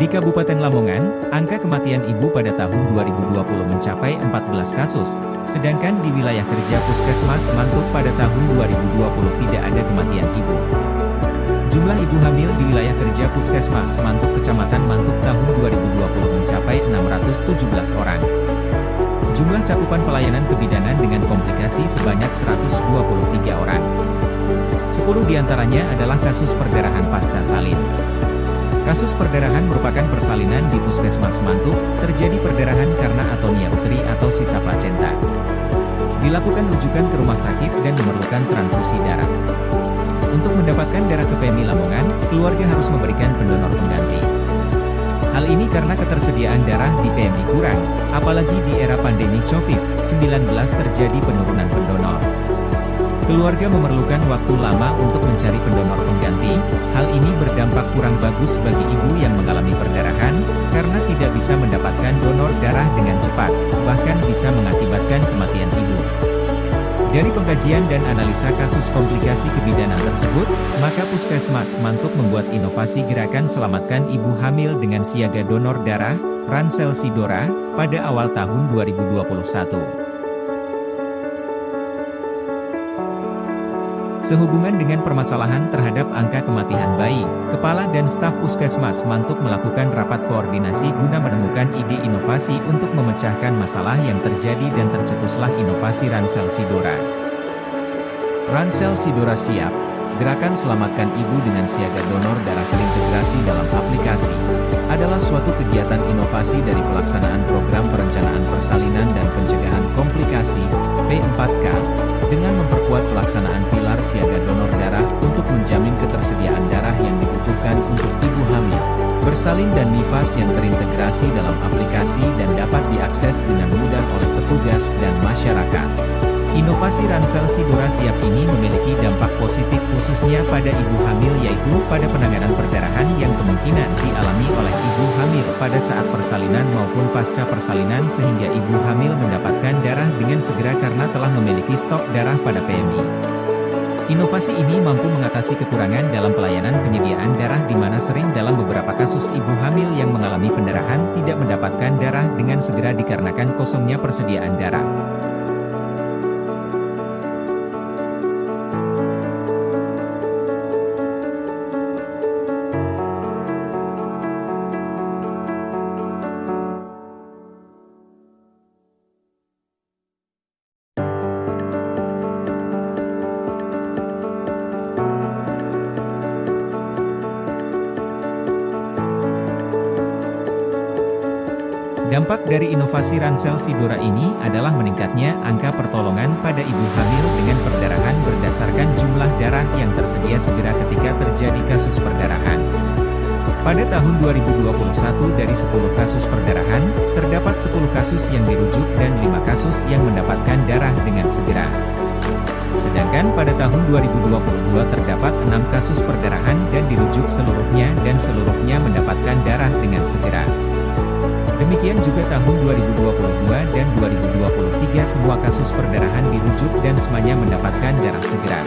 Di Kabupaten Lamongan, angka kematian ibu pada tahun 2020 mencapai 14 kasus, sedangkan di wilayah kerja Puskesmas Mantuk pada tahun 2020 tidak ada kematian ibu. Jumlah ibu hamil di wilayah kerja Puskesmas Mantuk Kecamatan Mantuk tahun 2020 mencapai 617 orang. Jumlah cakupan pelayanan kebidanan dengan komplikasi sebanyak 123 orang. 10 diantaranya adalah kasus perdarahan pasca salin. Kasus perdarahan merupakan persalinan di Puskesmas Mantuk, terjadi perdarahan karena atonia uteri atau sisa plasenta. Dilakukan rujukan ke rumah sakit dan memerlukan transfusi darah. Untuk mendapatkan darah ke PMI Lamongan, keluarga harus memberikan pendonor pengganti. Hal ini karena ketersediaan darah di PMI kurang, apalagi di era pandemi COVID-19 terjadi penurunan pendonor. Keluarga memerlukan waktu lama untuk mencari pendonor pengganti. Hal ini berdampak kurang bagus bagi ibu yang mengalami perdarahan, karena tidak bisa mendapatkan donor darah dengan cepat, bahkan bisa mengakibatkan kematian ibu. Dari pengkajian dan analisa kasus komplikasi kebidanan tersebut, maka Puskesmas Mantuk membuat inovasi gerakan Selamatkan Ibu Hamil dengan Siaga Donor Darah, Ransel Sidora, pada awal tahun 2021. Sehubungan dengan permasalahan terhadap angka kematian bayi, Kepala dan staf Puskesmas Mantuk melakukan rapat koordinasi guna menemukan ide inovasi untuk memecahkan masalah yang terjadi dan tercetuslah inovasi Ransel Sidora. Ransel Sidora siap. Gerakan Selamatkan Ibu dengan Siaga Donor Darah terintegrasi dalam aplikasi adalah suatu kegiatan inovasi dari pelaksanaan program perencanaan persalinan dan pencegahan komplikasi P4K dengan memperkuat pelaksanaan pilar Siaga Donor Darah untuk menjamin ketersediaan darah yang dibutuhkan untuk ibu hamil, bersalin dan nifas yang terintegrasi dalam aplikasi dan dapat diakses dengan mudah oleh petugas dan masyarakat. Inovasi Ransel Sidora siap ini memiliki dampak positif khususnya pada ibu hamil yaitu pada penanganan perdarahan yang kemungkinan dialami oleh ibu hamil pada saat persalinan maupun pasca persalinan sehingga ibu hamil mendapatkan darah dengan segera karena telah memiliki stok darah pada PMI. Inovasi ini mampu mengatasi kekurangan dalam pelayanan penyediaan darah di mana sering dalam beberapa kasus ibu hamil yang mengalami pendarahan tidak mendapatkan darah dengan segera dikarenakan kosongnya persediaan darah. Dampak dari inovasi Ransel Sidora ini adalah meningkatnya angka pertolongan pada ibu hamil dengan perdarahan berdasarkan jumlah darah yang tersedia segera ketika terjadi kasus perdarahan. Pada tahun 2021 dari 10 kasus perdarahan, terdapat 10 kasus yang dirujuk dan 5 kasus yang mendapatkan darah dengan segera. Sedangkan pada tahun 2022 terdapat 6 kasus perdarahan dan dirujuk seluruhnya dan seluruhnya mendapatkan darah dengan segera. Demikian juga tahun 2022 dan 2023 semua kasus perdarahan dirujuk dan semuanya mendapatkan darah segera.